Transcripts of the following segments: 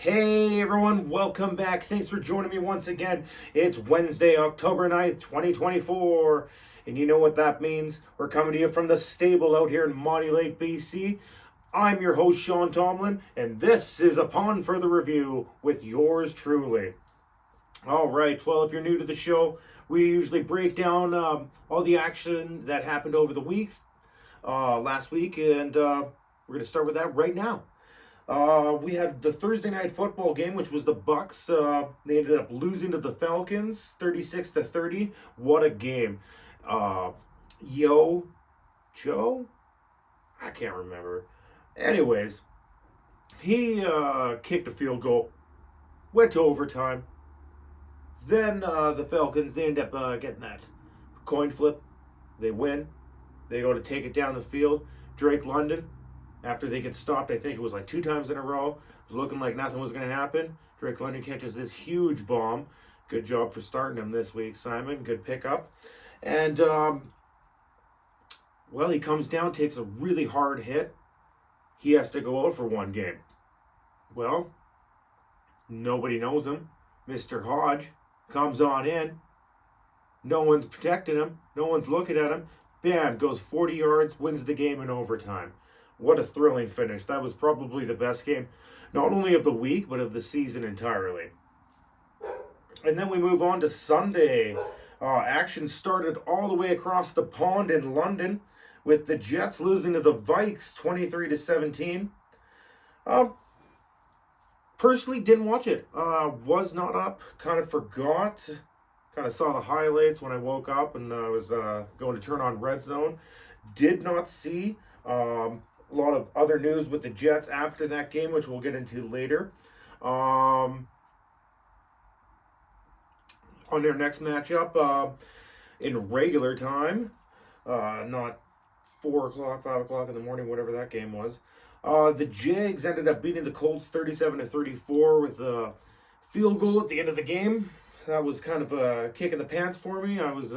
Hey everyone, welcome back. Thanks for joining me once again. It's Wednesday, October 9th, 2024. And you know what that means? We're coming to you from the stable out here in Monty Lake, BC. I'm your host, Sean Tomlin, and this is Upon Further Review with yours truly. All right, well, if you're new to the show, we usually break down all the action that happened over the week, last week, and we're going to start with that right now. We had the Thursday night football game, which was the Bucks. They ended up losing to the Falcons, 36-30. What a game! Joe, I can't remember. Anyways, he kicked a field goal, went to overtime. Then the Falcons, they end up getting that coin flip. They win. They go to take it down the field. Drake London, after they get stopped, I think it was like 2 times in a row. It was looking like nothing was going to happen. Drake London catches this huge bomb. Good job for starting him this week, Simon. Good pickup. And, well, he comes down, takes a really hard hit. He has to go out for 1 game. Well, nobody knows him. Mr. Hodge comes on in. No one's protecting him. No one's looking at him. Bam, goes 40 yards, wins the game in overtime. What a thrilling finish. That was probably the best game, not only of the week, but of the season entirely. And then we move on to Sunday. Action started all the way across the pond in London with the Jets losing to the Vikes 23-17. Personally, didn't watch it. Was not up. Kind of forgot. Kind of saw the highlights when I woke up and I was going to turn on Red Zone. Did not see a lot of other news with the Jets after that game, which we'll get into later. On their next matchup, in regular time, not 4 o'clock, 5 o'clock in the morning, whatever that game was. The Jags ended up beating the Colts 37-34 with a field goal at the end of the game. That was kind of a kick in the pants for me. I was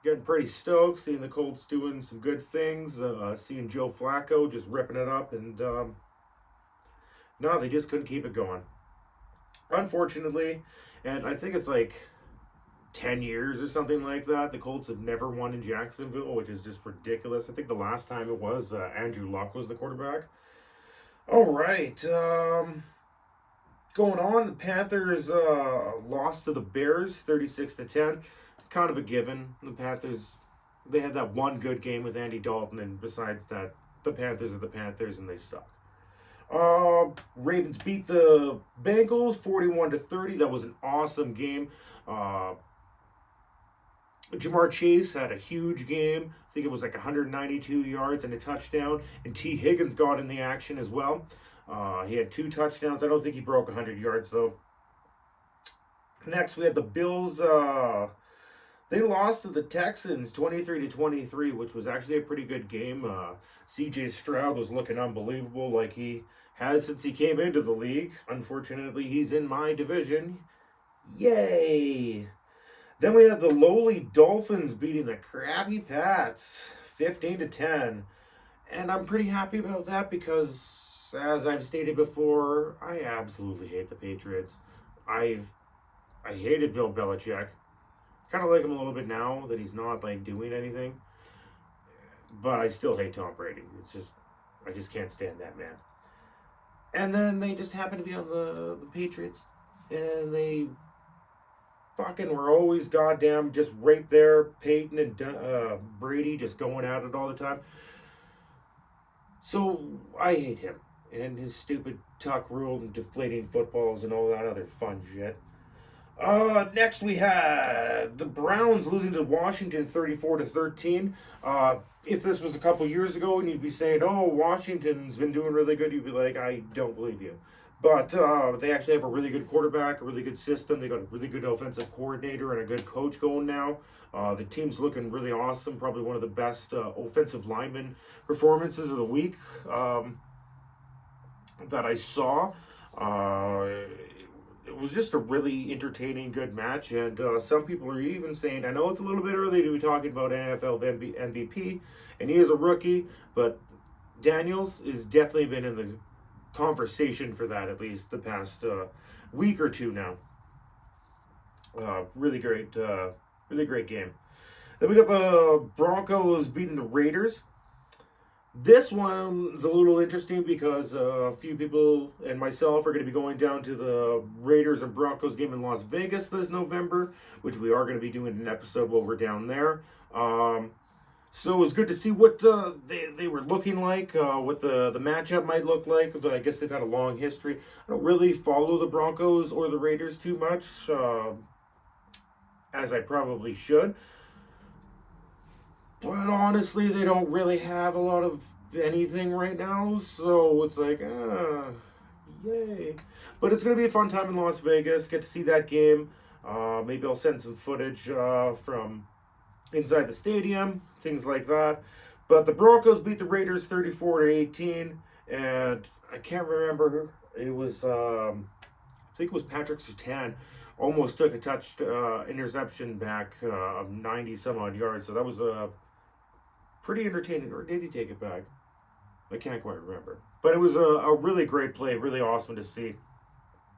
getting pretty stoked, seeing the Colts doing some good things, seeing Joe Flacco just ripping it up, and no, they just couldn't keep it going. Unfortunately, and I think it's like 10 years or something like that, the Colts have never won in Jacksonville, which is just ridiculous. I think the last time it was Andrew Luck was the quarterback. All right, going on, the Panthers lost to the Bears 36-10. Kind of a given. The Panthers, they had that 1 good game with Andy Dalton, and besides that, the Panthers are the Panthers and they suck. Ravens beat the Bengals 41-30. That was an awesome game. Jamar Chase had a huge game. I think it was like 192 yards and a touchdown. And T. Higgins got in the action as well. He had 2 touchdowns. I don't think he broke 100 yards, though. Next, we had the Bills. They lost to the Texans 23-23, which was actually a pretty good game. C.J. Stroud was looking unbelievable like he has since he came into the league. Unfortunately, he's in my division. Yay! Then we had the lowly Dolphins beating the crappy Pats 15-10. And I'm pretty happy about that because, as I've stated before, I absolutely hate the Patriots. I hated Bill Belichick. Kind of like him a little bit now that he's not like doing anything. But I still hate Tom Brady. I just can't stand that man. And then they just happened to be on the Patriots. And they fucking were always goddamn just right there. Peyton and Brady just going at it all the time. So I hate him. And his stupid tuck rule and deflating footballs and all that other fun shit. Next we had the Browns losing to Washington 34-13. If this was a couple years ago and you'd be saying, oh, Washington's been doing really good, you'd be like, I don't believe you. But they actually have a really good quarterback, a really good system. They got a really good offensive coordinator and a good coach going now. The team's looking really awesome. Probably one of the best offensive lineman performances of the week that I saw. It was just a really entertaining, good match. And some people are even saying, I know it's a little bit early to be talking about NFL MVP, and he is a rookie, but Daniels has definitely been in the conversation for that, at least the past week or two now. Really great game. Then we got the Broncos beating the Raiders. This one's a little interesting because a few people and myself are going to be going down to the Raiders and Broncos game in Las Vegas this November, which we are going to be doing an episode while we're down there. So it was good to see what they were looking like, what the matchup might look like. I guess they've had a long history. I don't really follow the Broncos or the Raiders too much, as I probably should. But honestly, they don't really have a lot of anything right now, so it's like, yay. But it's going to be a fun time in Las Vegas. Get to see that game. Maybe I'll send some footage from inside the stadium, things like that. But the Broncos beat the Raiders 34-18, and I can't remember. It was, I think it was Patrick Surtain almost took a interception back of 90 some odd yards. So that was pretty entertaining. Or did he take it back? I can't quite remember. But it was a really great play, really awesome to see.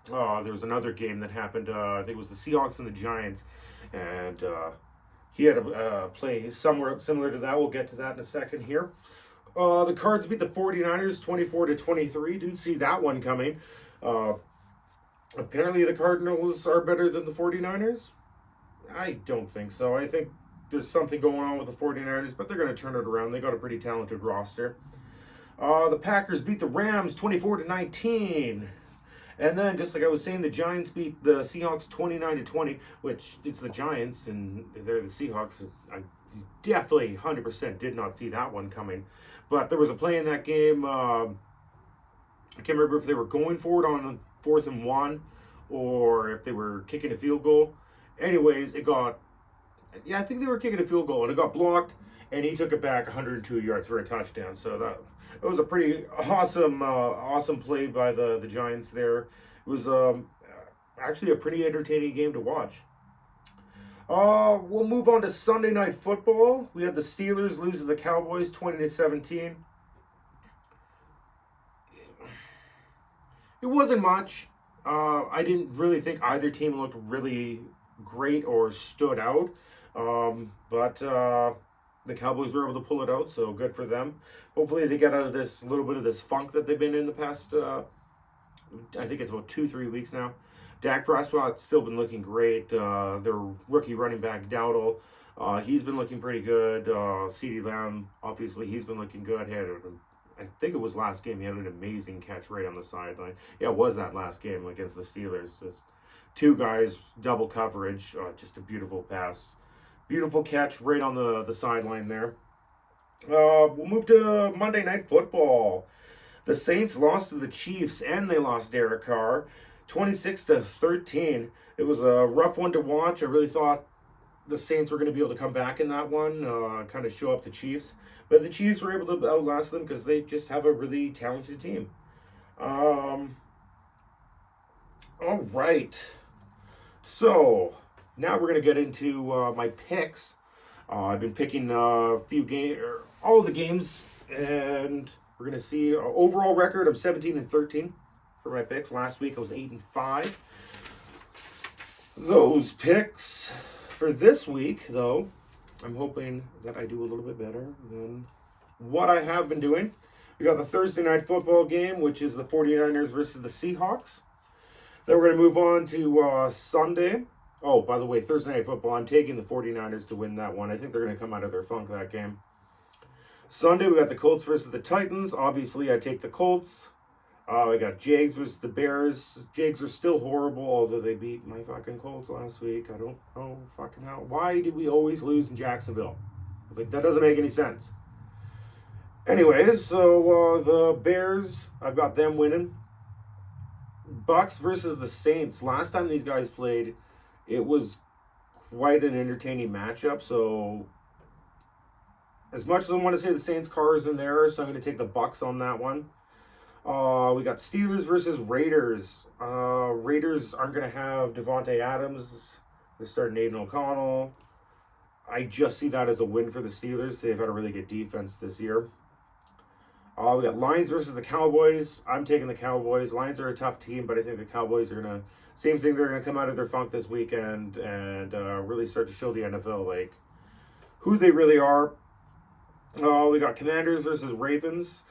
There was another game that happened. I think it was the Seahawks and the Giants, and he had a play somewhere similar to that. We'll get to that in a second here. The Cards beat the 49ers 24-23. Didn't see that one coming. Apparently the Cardinals are better than the 49ers. I don't think so. I think there's something going on with the 49ers, but they're going to turn it around. They got a pretty talented roster. The Packers beat the Rams 24-19. And then, just like I was saying, the Giants beat the Seahawks 29-20, which it's the Giants, and they're the Seahawks. I definitely 100% did not see that one coming. But there was a play in that game. I can't remember if they were going for it on 4th and 1 or if they were kicking a field goal. Anyways, I think they were kicking a field goal, and it got blocked, and he took it back 102 yards for a touchdown. So it was a pretty awesome play by the Giants there. It was actually a pretty entertaining game to watch. We'll move on to Sunday Night Football. We had the Steelers lose to the Cowboys 20-17. It wasn't much. I didn't really think either team looked really great or stood out. But the Cowboys were able to pull it out, so good for them. Hopefully they get out of this little bit of this funk that they've been in the past, I think it's about 2-3 weeks now. Dak Prescott's still been looking great. Their rookie running back, Dowdle, he's been looking pretty good. CeeDee Lamb, obviously, he's been looking good. I think it was last game, he had an amazing catch right on the sideline. Yeah, it was that last game against the Steelers. Just two guys, double coverage, just a beautiful pass. Beautiful catch right on the sideline there. We'll move to Monday Night Football. The Saints lost to the Chiefs, and they lost Derek Carr, 26-13. It was a rough one to watch. I really thought the Saints were going to be able to come back in that one, kind of show up the Chiefs. But the Chiefs were able to outlast them because they just have a really talented team. All right. So now we're going to get into my picks. I've been picking all the games, and we're going to see overall record. I'm 17-13 for my picks. Last week I was 8-5. Those picks for this week, though, I'm hoping that I do a little bit better than what I have been doing. We got the Thursday Night Football game, which is the 49ers versus the Seahawks. Then we're going to move on to Sunday. Oh, by the way, Thursday Night Football, I'm taking the 49ers to win that one. I think they're going to come out of their funk that game. Sunday, we got the Colts versus the Titans. Obviously, I take the Colts. We got Jags versus the Bears. Jags are still horrible, although they beat my fucking Colts last week. I don't know fucking how. Why do we always lose in Jacksonville? Like, that doesn't make any sense. Anyways, so the Bears, I've got them winning. Bucks versus the Saints. Last time these guys played, it was quite an entertaining matchup. So, as much as I want to say the Saints' car is in there, so I'm going to take the Bucks on that one. We got Steelers versus Raiders. Raiders aren't going to have Devontae Adams. They're starting Aiden O'Connell. I just see that as a win for the Steelers. They've had a really good defense this year. We got Lions versus the Cowboys. I'm taking the Cowboys. Lions are a tough team, but I think the Cowboys are going to, same thing, they're going to come out of their funk this weekend and really start to show the NFL, like, who they really are. We got Commanders versus Ravens.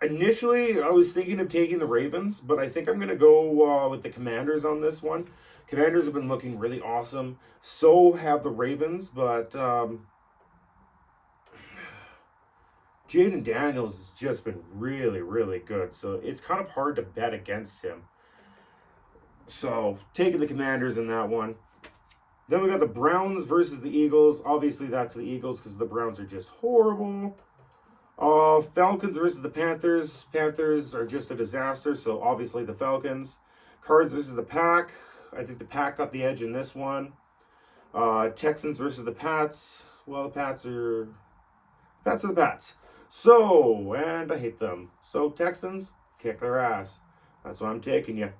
Initially, I was thinking of taking the Ravens, but I think I'm going to go with the Commanders on this one. Commanders have been looking really awesome. So have the Ravens, but Jaden Daniels has just been really, really good. So it's kind of hard to bet against him. So taking the Commanders in that one. Then we got the Browns versus the Eagles. Obviously, that's the Eagles because the Browns are just horrible. Falcons versus the Panthers. Panthers are just a disaster, so obviously the Falcons. Cards versus the Pack. I think the Pack got the edge in this one. Texans versus the Pats. Well, the Pats are the Pats. So, and I hate them. So, Texans, kick their ass. That's why I'm taking you.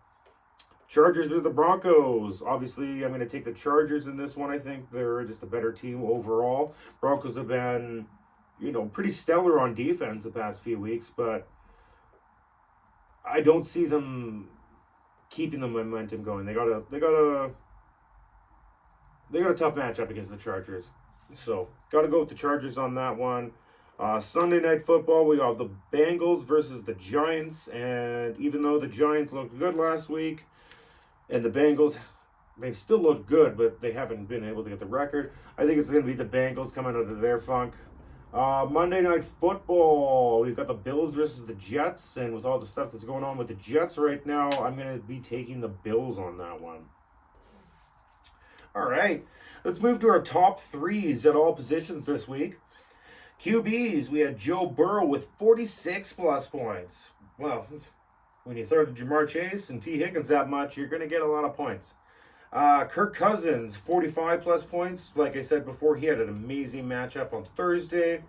Chargers versus the Broncos. Obviously, I'm going to take the Chargers in this one. I think they're just a better team overall. Broncos have been, pretty stellar on defense the past few weeks, but I don't see them keeping the momentum going. They got a tough matchup against the Chargers. So, got to go with the Chargers on that one. Sunday Night Football, we got the Bengals versus the Giants, and even though the Giants looked good last week, and the Bengals, they still look good, but they haven't been able to get the record. I think it's going to be the Bengals coming out of their funk. Monday Night Football, we've got the Bills versus the Jets, and with all the stuff that's going on with the Jets right now, I'm going to be taking the Bills on that one. All right, let's move to our top threes at all positions this week. QBs, we had Joe Burrow with 46 plus points. Well, when you throw to Jamar Chase and T. Higgins that much, you're going to get a lot of points. Kirk Cousins, 45 plus points. Like I said before, he had an amazing matchup on Thursday.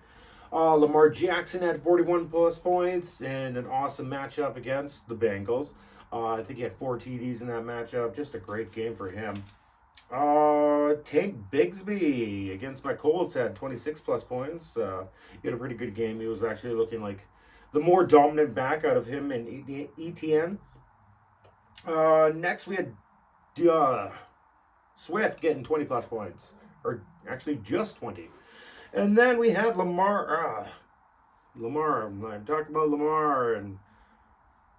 Lamar Jackson had 41 plus points and an awesome matchup against the Bengals. I think he had 4 TDs in that matchup. Just a great game for him. Tank Bigsby against my Colts had 26 plus points. He had a pretty good game. He was actually looking like the more dominant back out of him and ETN. Next, we had Swift getting 20 plus points, or actually just 20. And then we had Lamar. I'm talking about Lamar and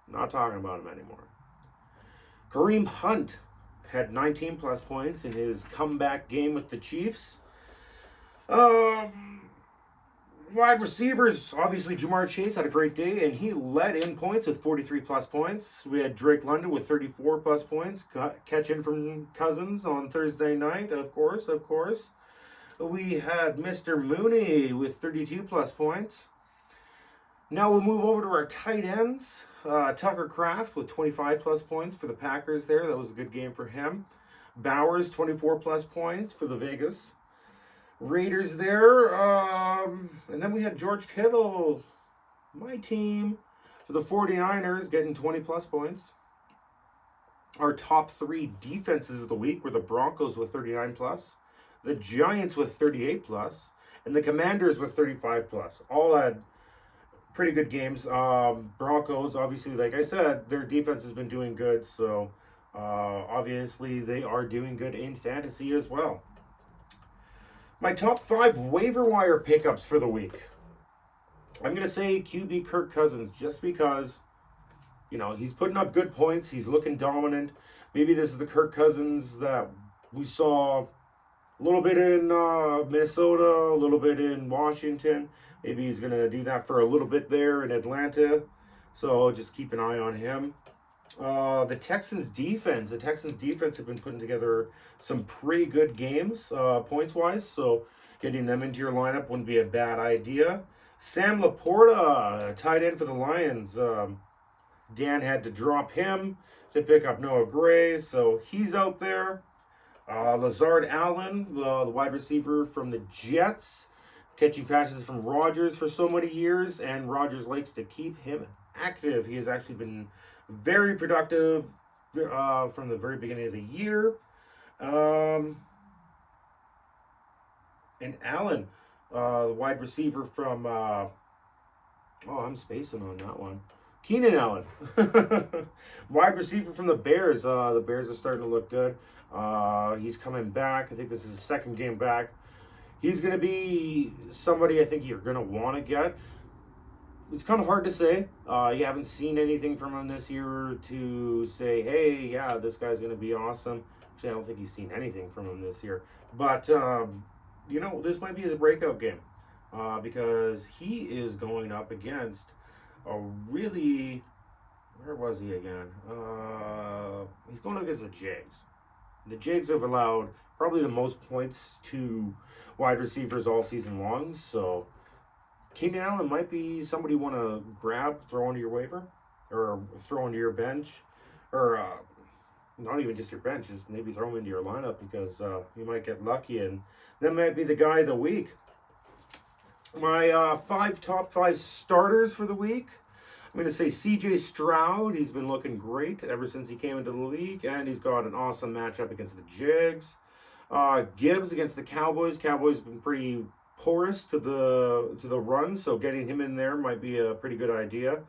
not talking about him anymore. Kareem Hunt had 19 plus points in his comeback game with the Chiefs. Wide receivers, obviously Jamar Chase had a great day, and he led in points with 43 plus points. We had Drake London with 34 plus points, catch in from Cousins on Thursday night, of course. We had Mr. Mooney with 32 plus points. Now we'll move over to our tight ends. Tucker Kraft with 25 plus points for the Packers there. That was a good game for him. Bowers, 24 plus points for the Vegas Raiders there. And then we had George Kittle, my team, for the 49ers, getting 20 plus points. Our top 3 defenses of the week were the Broncos with 39 plus, the Giants with 38 plus, and the Commanders with 35 plus. All had pretty good games. Broncos, obviously, like I said, their defense has been doing good, so obviously they are doing good in fantasy as well. My top 5 waiver wire pickups for the week. I'm going to say QB Kirk Cousins just because, he's putting up good points. He's looking dominant. Maybe this is the Kirk Cousins that we saw a little bit in Minnesota, a little bit in Washington. Maybe he's going to do that for a little bit there in Atlanta. So just keep an eye on him. The Texans defense have been putting together some pretty good games points-wise, so getting them into your lineup wouldn't be a bad idea. Sam Laporta, tight end for the Lions. Dan had to drop him to pick up Noah Gray, so he's out there. Lazard Allen, the wide receiver from the Jets, catching passes from Rodgers for so many years, and Rodgers likes to keep him active. He has actually been very productive from the very beginning of the year. And Allen, the wide receiver from Oh, I'm spacing on that one. Keenan Allen, wide receiver from the Bears. The Bears are starting to look good. He's coming back. I think this is his second game back. He's going to be somebody I think you're going to want to get. It's kind of hard to say. You haven't seen anything from him this year to say, hey, yeah, this guy's going to be awesome. Actually, I don't think you've seen anything from him this year. But, this might be his breakout game because he is going up against a really, where was he again? He's going up against the Jags. The Jags have allowed probably the most points to wide receivers all season long, so Keenan Allen might be somebody you want to grab, throw onto your waiver, or throw onto your bench, or not even just your bench, just maybe throw him into your lineup because you might get lucky, and that might be the guy of the week. My top five starters for the week. I'm going to say C.J. Stroud. He's been looking great ever since he came into the league, and he's got an awesome matchup against the Jags. Gibbs against the Cowboys. Cowboys have been pretty porous to the run, so getting him in there might be a pretty good idea.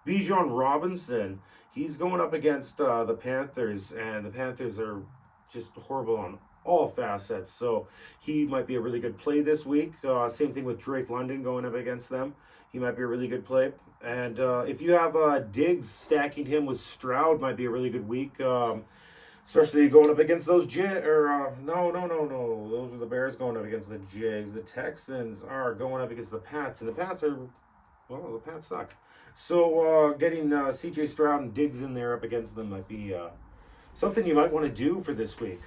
Bijan Robinson, he's going up against the Panthers, and the Panthers are just horrible on all facets, so he might be a really good play this week. Same thing with Drake London going up against them. He might be a really good play. And if you have Diggs, stacking him with Stroud might be a really good week. Especially going up against those no. Those are the Bears going up against the Jags. The Texans are going up against the Pats, and the Pats suck. So getting C.J. Stroud and Diggs in there up against them might be something you might want to do for this week.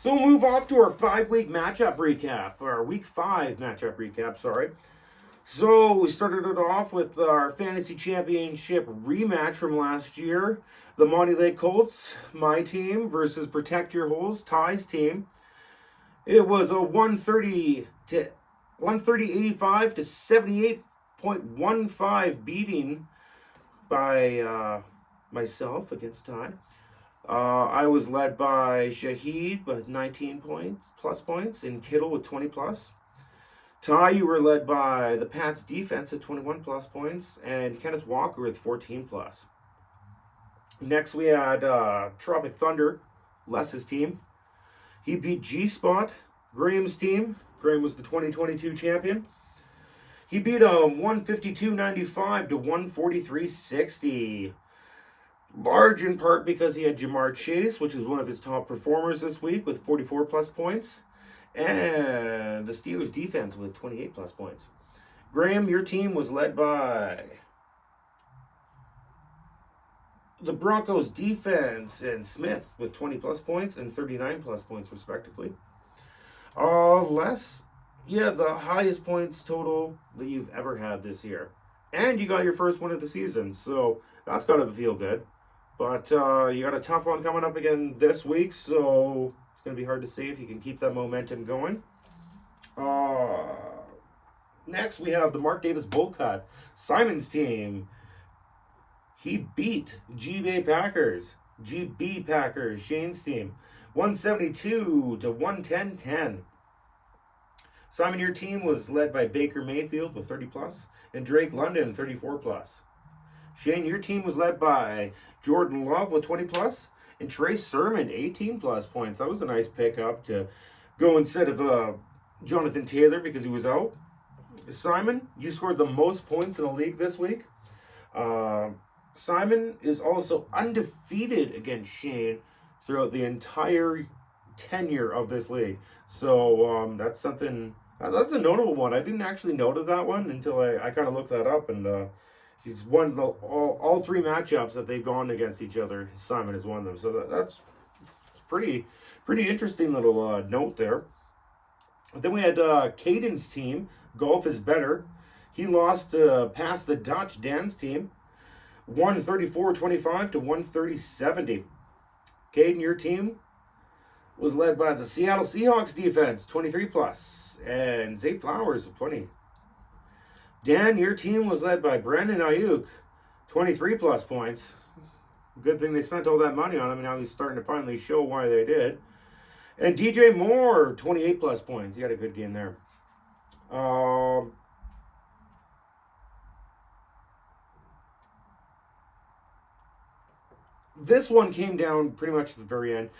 So we'll move off to our 5-week matchup recap, or week 5 matchup recap, sorry. So we started it off with our fantasy championship rematch from last year. The Monty Lake Colts, my team, versus Protect Your Holes, Ty's team. It was a 130-85 to 78.15 beating by myself against Ty. I was led by Shaheed with 19 plus points, and Kittle with 20 plus. Ty, you were led by the Pats defense at 21 plus points, and Kenneth Walker with 14 plus. Next, we had Tropic Thunder, Les's team. He beat G-Spot, Graham's team. Graham was the 2022 champion. He beat him 152.95 to 143.60. Large in part because he had Jamar Chase, which is one of his top performers this week with 44 plus points. And the Steelers defense with 28 plus points. Graham, your team was led by the Broncos defense and Smith with 20 plus points and 39 plus points respectively. The highest points total that you've ever had this year. And you got your first one of the season, so that's got to feel good. But you got a tough one coming up again this week, so it's going to be hard to see if you can keep that momentum going. Next, we have the Mark Davis Bull Cut. Simon's team. He beat GB Packers, Shane's team, 172 to 110-10. Simon, your team was led by Baker Mayfield with 30 plus, and Drake London 34 plus. Shane, your team was led by Jordan Love with 20 plus, and Trey Sermon 18 plus points. That was a nice pickup to go instead of Jonathan Taylor because he was out. Simon, you scored the most points in the league this week. Simon is also undefeated against Shane throughout the entire tenure of this league. So that's something, that's a notable one. I didn't actually notice that one until I kind of looked that up, and he's won all 3 matchups that they've gone against each other. Simon has won them. So that's pretty interesting little note there. Then we had Caden's team, Golf is Better. He lost past the Dutch Dan's team, 134-25 to 130-70. Caden, your team was led by the Seattle Seahawks defense, 23 plus, and Zay Flowers with 20. Dan, your team was led by Brandon Ayuk, 23 plus points. Good thing they spent all that money on him, and now he's starting to finally show why they did. And DJ Moore, 28 plus points. He had a good game there. Um, this one came down pretty much at the very end.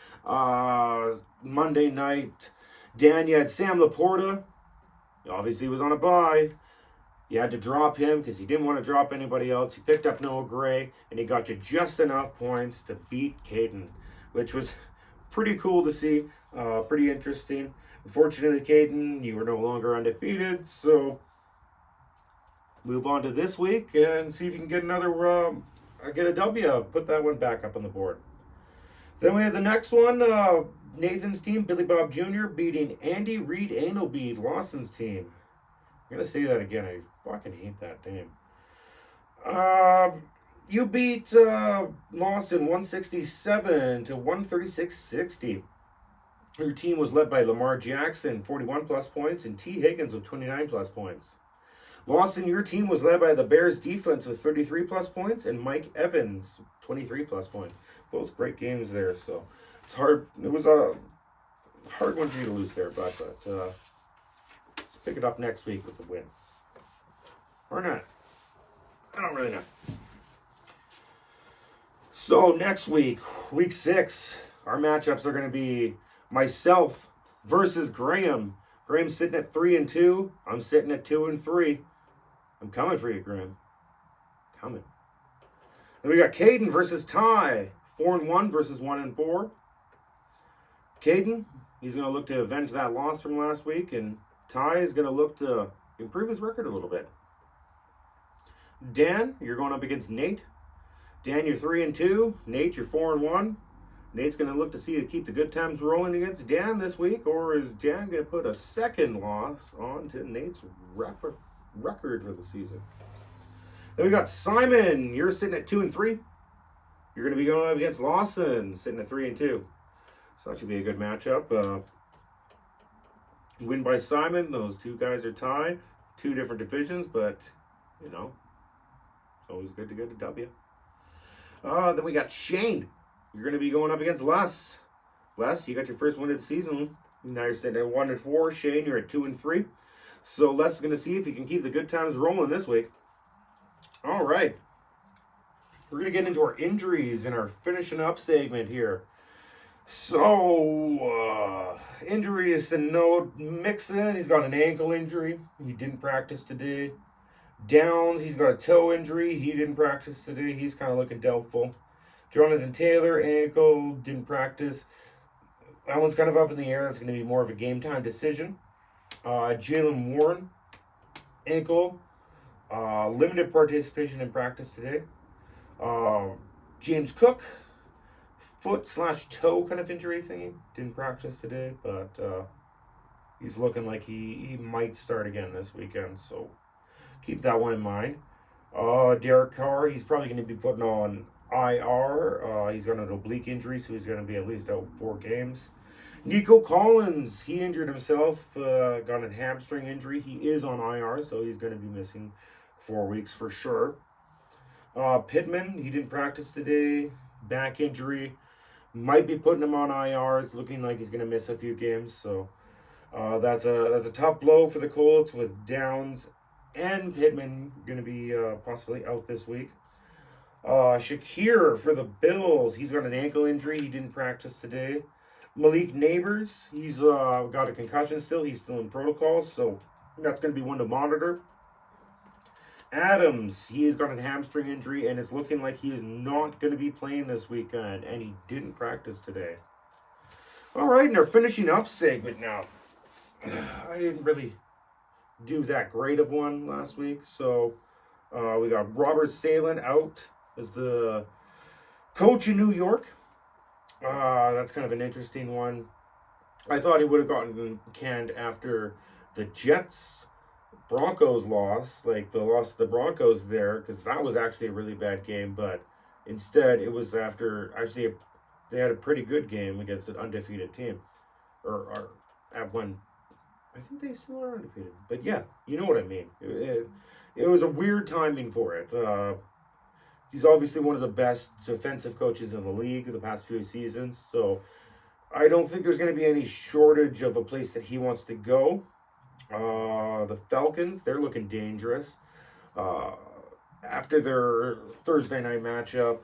Monday night, Dan, you had Sam Laporta. Obviously, he was on a bye. You had to drop him because he didn't want to drop anybody else. He picked up Noah Gray, and he got you just enough points to beat Caden, which was pretty cool to see. Pretty interesting. Unfortunately, Caden, you were no longer undefeated, so move on to this week and see if you can get get a W. Put that one back up on the board. Then we have the next one. Nathan's team, Billy Bob Jr., beating Andy Reid Anelbeed, Lawson's team. I'm going to say that again. I fucking hate that name. You beat Lawson 167 to 136.60. Your team was led by Lamar Jackson, 41 plus points, and T. Higgins with 29 plus points. Lawson, your team was led by the Bears defense with 33 plus points, and Mike Evans, 23 plus points. Both great games there, so it's hard. It was a hard one for you to lose there, but let's pick it up next week with the win. Or not. I don't really know. So next week, week 6, our matchups are going to be myself versus Graham. Graham's sitting at 3-2. I'm sitting at 2-3. I'm coming for you, Graham. Coming. Then we got Caden versus Ty. 4-1 versus 1-4. Caden, he's going to look to avenge that loss from last week, and Ty is going to look to improve his record a little bit. Dan, you're going up against Nate. Dan, you're 3-2. Nate, you're 4-1. Nate's going to look to see to keep the good times rolling against Dan this week, or is Dan going to put a second loss on to Nate's record for the season? Then we got Simon. You're sitting at 2-3. You're going to be going up against Lawson, sitting at 3-2. So that should be a good matchup. Win by Simon. Those two guys are tied. 2 different divisions, but, you know, it's always good to get a W. Then we got Shane. You're going to be going up against Les. Les, you got your first win of the season. Now you're sitting at 1-4. Shane, you're at 2-3. So Les is going to see if he can keep the good times rolling this week. All right. We're going to get into our injuries in our finishing up segment here. So, injuries to note. Mixon, he's got an ankle injury. He didn't practice today. Downs, he's got a toe injury. He didn't practice today. He's kind of looking doubtful. Jonathan Taylor, ankle, didn't practice. That one's kind of up in the air. That's going to be more of a game time decision. Jalen Warren, ankle, limited participation in practice today. James Cook, foot/toe kind of injury thingy, didn't practice today, but he's looking like he might start again this weekend, so keep that one in mind. Derek Carr, he's probably going to be putting on IR. He's got an oblique injury, so he's going to be at least out 4 games. Nico Collins, he injured himself, got a hamstring injury. He is on IR, so he's going to be missing 4 weeks for sure. Pittman, he didn't practice today, back injury. Might be putting him on IR. It's looking like he's going to miss a few games, so that's a tough blow for the Colts with Downs and Pittman going to be possibly out this week. Shakir for the Bills, he's got an ankle injury. He didn't practice today. Malik Neighbors, he's got a concussion still. He's still in protocol, so that's going to be one to monitor. Adams, he has got a hamstring injury, and it's looking like he is not going to be playing this weekend, and he didn't practice today. All right, and our finishing up segment now. I didn't really do that great of one last week, so we got Robert Salin out as the coach in New York. That's kind of an interesting one. I thought he would have gotten canned after the Jets-Broncos loss, like the loss to the Broncos there, because that was actually a really bad game, but instead it was after, actually, they had a pretty good game against an undefeated team, or at one, I think they still are undefeated, but yeah, you know what I mean. It was a weird timing for it. He's obviously one of the best defensive coaches in the league the past few seasons, so I don't think there's going to be any shortage of a place that he wants to go. The Falcons, they're looking dangerous. Uh, After their Thursday night matchup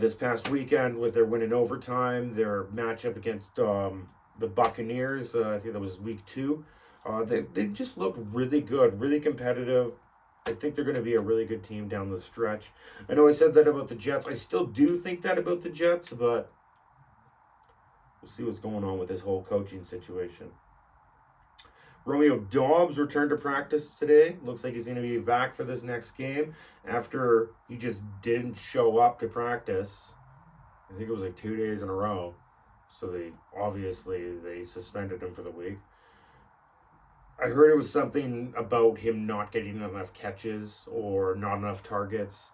this past weekend with their win in overtime, their matchup against the Buccaneers, I think that was week 2, they just looked really good, really competitive. I think they're going to be a really good team down the stretch. I know I said that about the Jets. I still do think that about the Jets, but we'll see what's going on with this whole coaching situation. Romeo Dobbs returned to practice today. Looks like he's going to be back for this next game after he just didn't show up to practice. I think it was like 2 days in a row. So they suspended him for the week. I heard it was something about him not getting enough catches or not enough targets.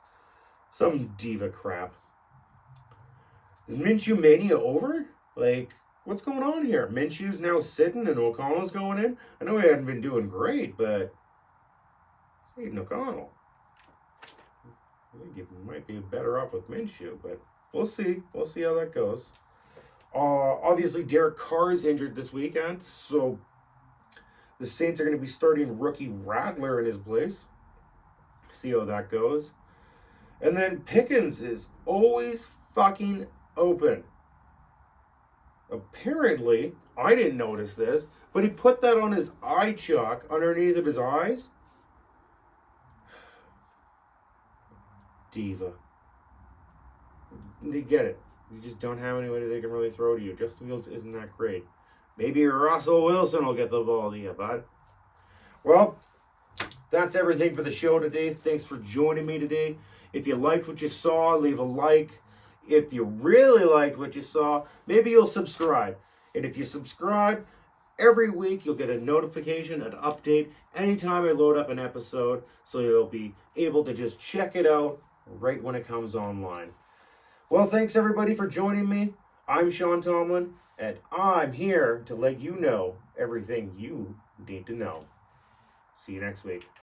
Some diva crap. Is Minshew Mania over? Like, what's going on here? Minshew's now sitting and O'Connell's going in? I know he hadn't been doing great, but it's Aiden O'Connell. I think he might be better off with Minshew, but we'll see. We'll see how that goes. Obviously, Derek Carr is injured this weekend, so the Saints are going to be starting rookie Rattler in his place. See how that goes. And then Pickens is always fucking open. Apparently, I didn't notice this, but he put that on his eye chalk underneath of his eyes. Diva. They get it. You just don't have anybody they can really throw to you. Justin Fields isn't that great. Maybe Russell Wilson will get the ball to you, bud. Well, that's everything for the show today. Thanks for joining me today. If you liked what you saw, leave a like. If you really liked what you saw, maybe you'll subscribe. And if you subscribe, every week you'll get a notification, an update, anytime I load up an episode, so you'll be able to just check it out right when it comes online. Well, thanks everybody for joining me. I'm Sean Tomlin, and I'm here to let you know everything you need to know. See you next week.